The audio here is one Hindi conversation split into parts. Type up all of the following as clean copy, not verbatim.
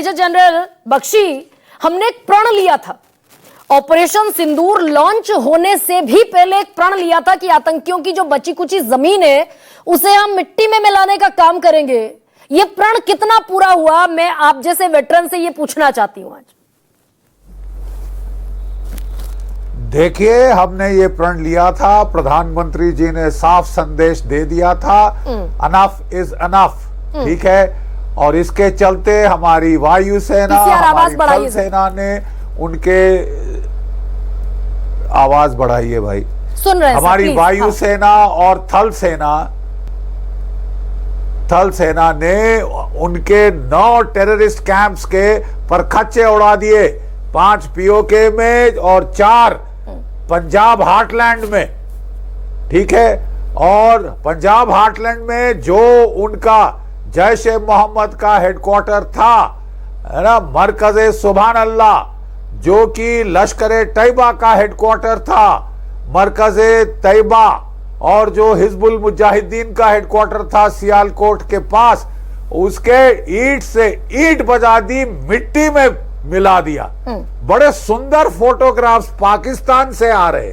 मेजर जनरल बख्शी, हमने एक प्रण लिया था, ऑपरेशन सिंदूर लॉन्च होने से भी पहले एक प्रण लिया था कि आतंकियों की जो बची कुची जमीन है उसे हम मिट्टी में मिलाने का काम करेंगे। यह प्रण कितना पूरा हुआ, मैं आप जैसे वेटरन से यह पूछना चाहती हूं आज। देखिए, हमने ये प्रण लिया था, प्रधानमंत्री जी ने साफ संदेश दे दिया था, अनफ इज अनफ, ठीक है। और इसके चलते हमारी वायुसेना, हमारी थल सेना ने उनके आवाज बढ़ाई है भाई, सुन रहे हैं हमारी वायुसेना और थल सेना ने उनके 9 टेररिस्ट कैंप्स के परखच्चे उड़ा दिए, 5 पीओके में और 4 पंजाब हार्टलैंड में, ठीक है। और पंजाब हार्टलैंड में जो उनका जैश ए मोहम्मद का हेडक्वार्टर था, है ना, मरकज़े सुभान अल्लाह, जो कि लश्कर तैयबा का हेडक्वार्टर था, मरकज़े तैयबा, और जो हिजबुल मुजाहिदीन का हेडक्वार्टर था सियालकोट के पास, उसके ईंट से ईंट बजा दी, मिट्टी में मिला दिया। बड़े सुंदर फोटोग्राफ्स पाकिस्तान से आ रहे,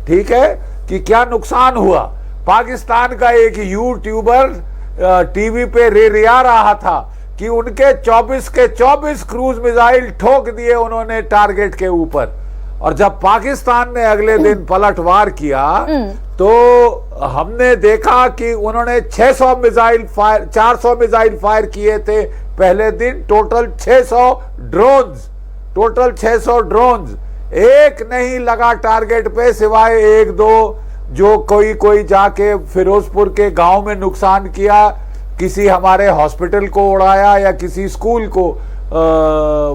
ठीक है, कि क्या नुकसान हुआ। पाकिस्तान का एक यूट्यूबर टीवी पे रिया रहा था कि उनके 24 के 24 क्रूज मिसाइल ठोक दिए उन्होंने टारगेट के ऊपर। और जब पाकिस्तान ने अगले दिन पलटवार किया तो हमने देखा कि उन्होंने 400 मिसाइल फायर किए थे पहले दिन, टोटल 600 ड्रोन्स, एक नहीं लगा टारगेट पे सिवाय 1-2 जो कोई जाके फिरोजपुर के गांव में नुकसान किया, किसी हमारे हॉस्पिटल को उड़ाया या किसी स्कूल को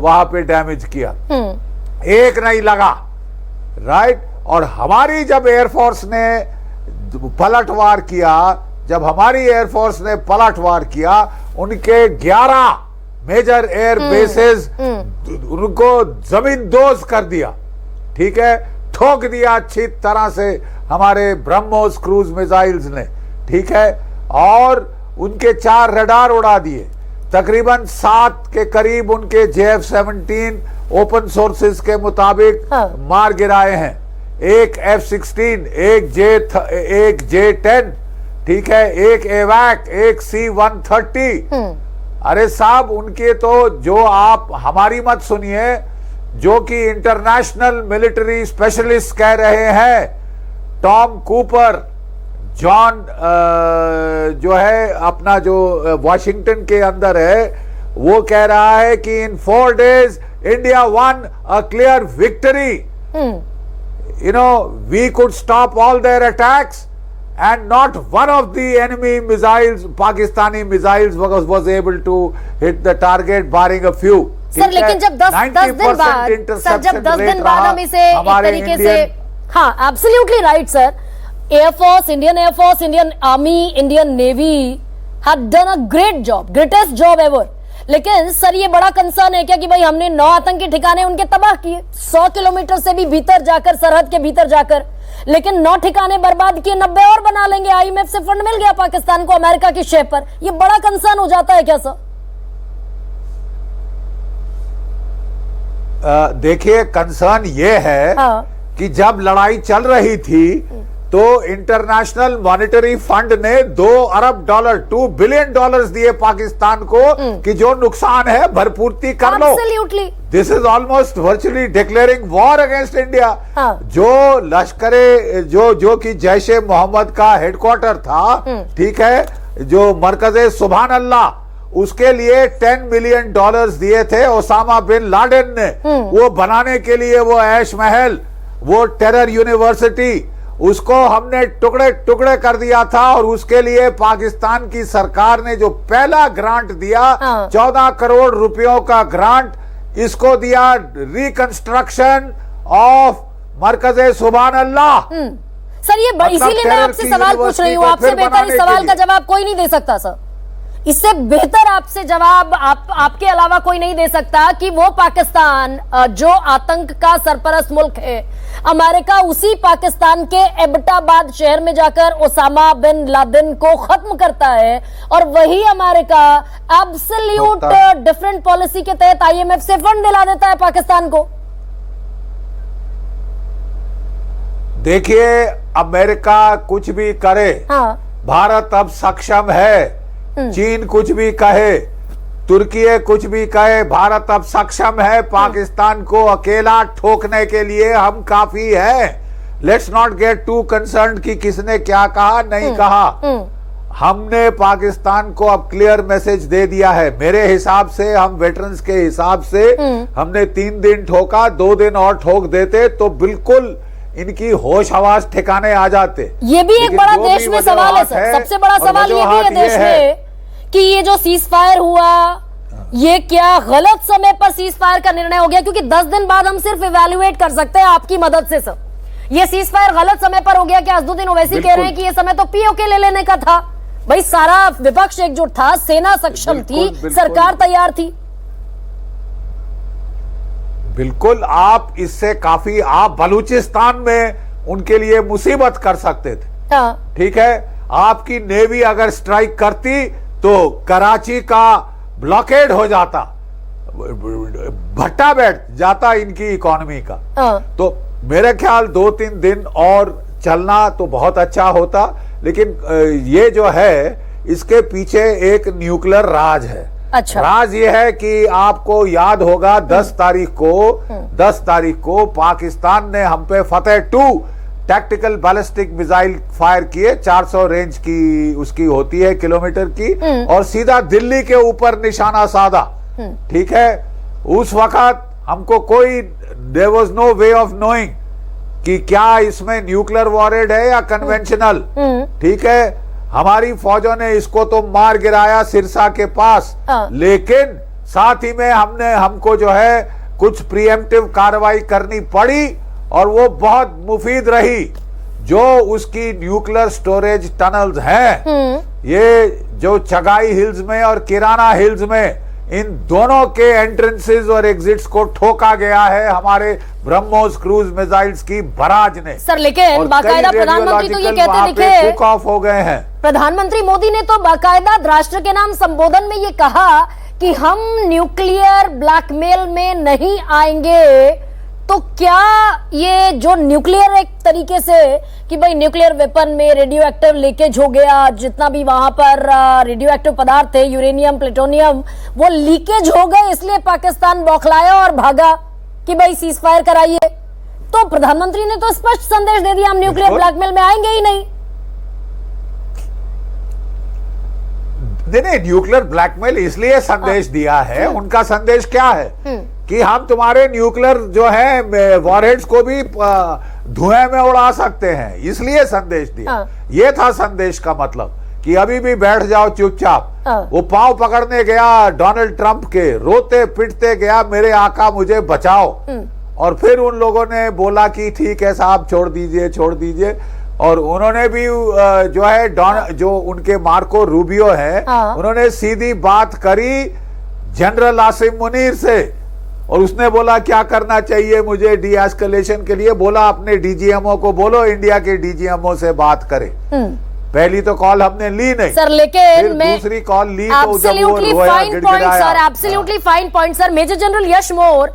वहां पे डैमेज किया, एक नहीं लगा, राइट। और हमारी जब एयरफोर्स ने पलटवार किया, उनके 11 मेजर एयर बेसेस उनको जमीन दोज कर दिया, ठीक है, ठोक दिया अच्छी तरह से हमारे ब्रह्मोस क्रूज मिसाइल्स ने, ठीक है। और उनके 4 रडार उड़ा दिए, तकरीबन 7 के करीब उनके JF-17 ओपन सोर्सेस के मुताबिक मार गिराए हैं, एक F-16, एक J-10, ठीक है, एक एवैक, एक C-130। अरे साहब, उनके तो जो आप हमारी मत सुनिए, जो कि इंटरनेशनल मिलिट्री स्पेशलिस्ट कह रहे हैं, टॉम कूपर, जॉन जो है अपना जो वॉशिंगटन के अंदर है, वो कह रहा है कि इन 4 days India one a clear victory, you know, we could stop all their attacks and not one of the enemy missiles, Pakistani missiles was able to hit the target barring a few. Sir, लेकिन जब 10 दिन बाद हम इसे एक तरीके से, हाँ, absolutely right sir, air force, Indian air force, Indian army, Indian navy had done a great job, greatest job ever. लेकिन सर, ये बड़ा कंसर्न है क्या कि भाई हमने 9 आतंकी ठिकाने उनके तबाह किए, 100 किलोमीटर से भी भीतर जाकर, सरहद के भीतर जाकर, लेकिन 9 ठिकाने बर्बाद किए, 90 और बना लेंगे, IMF से फंड मिल गया पाकिस्तान को अमेरिका की शेप पर। ये बड़ा कंसर्न हो जाता है क्या सर? देखिए, कंसर्न ये है कि जब लड़ाई चल रही थी तो इंटरनेशनल मॉनेटरी फंड ने $2 बिलियन दिए पाकिस्तान को कि जो नुकसान है भरपूर्ति कर लो। This is almost virtually declaring war against India. जो लश्करे जो कि जैश ए मोहम्मद का हेडक्वार्टर था, ठीक है, जो मरकज़े सुभान अल्लाह, उसके लिए $10 मिलियन दिए थे ओसामा बिन लादेन ने, वो बनाने के लिए, वो ऐश महल, वो टेरर यूनिवर्सिटी, उसको हमने टुकड़े टुकड़े कर दिया था। और उसके लिए पाकिस्तान की सरकार ने जो पहला ग्रांट दिया, 14 करोड़ रुपयों का ग्रांट, इसको दिया रिकंस्ट्रक्शन ऑफ मरकज़े सुभान अल्लाह। सर, ये इसीलिए मैं आपसे सवाल पूछ रही हूँ, आपसे बेहतर इस सवाल का जवाब कोई नहीं दे सकता सर। इससे बेहतर आपसे जवाब आपके अलावा कोई नहीं दे सकता कि वो पाकिस्तान जो आतंक का सरपरस्त मुल्क है, अमेरिका उसी पाकिस्तान के एबटाबाद शहर में जाकर ओसामा बिन लादेन को खत्म करता है, और वही अमेरिका एब्सोल्यूट डिफरेंट पॉलिसी के तहत आईएमएफ से फंड दिला देता है पाकिस्तान को। देखिए, अमेरिका कुछ भी करे, हाँ। भारत अब सक्षम है। चीन कुछ भी कहे, तुर्की कुछ भी कहे, भारत अब सक्षम है पाकिस्तान को अकेला ठोकने के लिए। हम काफी है। Let's not get too concerned कि किसने क्या कहा नहीं कहा। हमने पाकिस्तान को अब क्लियर मैसेज दे दिया है। मेरे हिसाब से, हम वेटरन्स के हिसाब से, हमने 3 दिन ठोका, 2 दिन और ठोक देते तो बिल्कुल इनकी होश हवास ठिकाने आ जाते। ये भी एक बड़ा देश में सवाल है सर, सबसे बड़ा सवाल ये भी है देश में कि ये जो सीज फायर हुआ, ये क्या गलत समय पर सीज फायर का निर्णय हो गया? क्योंकि 10 दिन बाद हम सिर्फ इवैल्यूएट कर सकते हैं आपकी मदद से सर। ये सीज फायर गलत समय पर हो गया क्या? असदुद्दीन ओवैसी कह रहे हैं कि ये समय तो पीओके ले लेने का था। भाई सारा विपक्ष एकजुट था, सेना सक्षम थी, सरकार तैयार थी। बिल्कुल, आप इससे काफी, आप बलूचिस्तान में उनके लिए मुसीबत कर सकते थे। हाँ। ठीक है, आपकी नेवी अगर स्ट्राइक करती तो कराची का ब्लॉकेड हो जाता, भट्टा बैठ जाता इनकी इकोनॉमी का। तो मेरे ख्याल 2-3 दिन और चलना तो बहुत अच्छा होता। लेकिन ये जो है, इसके पीछे एक न्यूक्लियर राज है। अच्छा। राज ये है कि आपको याद होगा 10 तारीख को पाकिस्तान ने हम पे फतेह-2 टैक्टिकल बैलिस्टिक मिसाइल फायर किए। 400 रेंज की उसकी होती है, किलोमीटर की, और सीधा दिल्ली के ऊपर निशाना साधा। ठीक है, उस वक्त हमको कोई, there was no way of knowing कि क्या इसमें न्यूक्लियर वॉरहेड है या कन्वेंशनल। ठीक है, हमारी फौजों ने इसको तो मार गिराया सिरसा के पास, लेकिन साथ ही में हमको जो है कुछ प्रीएम्प्टिव कार्रवाई करनी पड़ी, और वो बहुत मुफीद रही। जो उसकी न्यूक्लियर स्टोरेज टनल्स हैं, ये जो चगाई हिल्स में और किराना हिल्स में, इन दोनों के एंट्रेंसेस और एग्जिट्स को ठोका गया है हमारे ब्रह्मोस क्रूज मिसाइल्स की बराज ने। सर लेकिन बाकायदा प्रधानमंत्री तो ये कहते दिखे, पिक ऑफ हो गए हैं। प्रधानमंत्री मोदी ने तो बाकायदा राष्ट्र के नाम संबोधन में ये कहा कि हम न्यूक्लियर ब्लैकमेल में नहीं आएंगे। तो क्या ये जो न्यूक्लियर एक तरीके से कि भाई न्यूक्लियर वेपन में रेडियो एक्टिव लीकेज हो गया, जितना भी वहां पर रेडियो एक्टिव पदार्थ थे, यूरेनियम, प्लूटोनियम, वो लीकेज हो गए, इसलिए पाकिस्तान बौखलाया और भागा कि भाई सीज फायर कराइए। तो प्रधानमंत्री ने तो स्पष्ट संदेश दे दिया, हम न्यूक्लियर ब्लैकमेल में आएंगे ही नहीं। नहीं, न्यूक्लियर ब्लैकमेल इसलिए संदेश दिया है। उनका संदेश क्या है कि हम तुम्हारे न्यूक्लियर जो है वॉरहेड्स को भी धुएं में उड़ा सकते हैं, इसलिए संदेश दिया। ये था संदेश का मतलब कि अभी भी बैठ जाओ चुपचाप। वो पांव पकड़ने गया डोनाल्ड ट्रंप के, रोते पिटते गया, मेरे आका मुझे बचाओ। और फिर उन लोगों ने बोला कि ठीक है साहब, छोड़ दीजिए। और उन्होंने भी जो है जो उनके मार्को रूबियो है, उन्होंने सीधी बात करी जनरल आसिम मुनीर से, और उसने बोला क्या करना चाहिए मुझे डी एस्केलेशन के लिए। बोला अपने डीजीएमओ को बोलो इंडिया के डीजीएमओ से बात करे। पहली तो कॉल हमने ली नहीं सर, लेकिन दूसरी कॉल ली तो absolutely fine point sir, absolutely fine point sir. Major general Yash मोर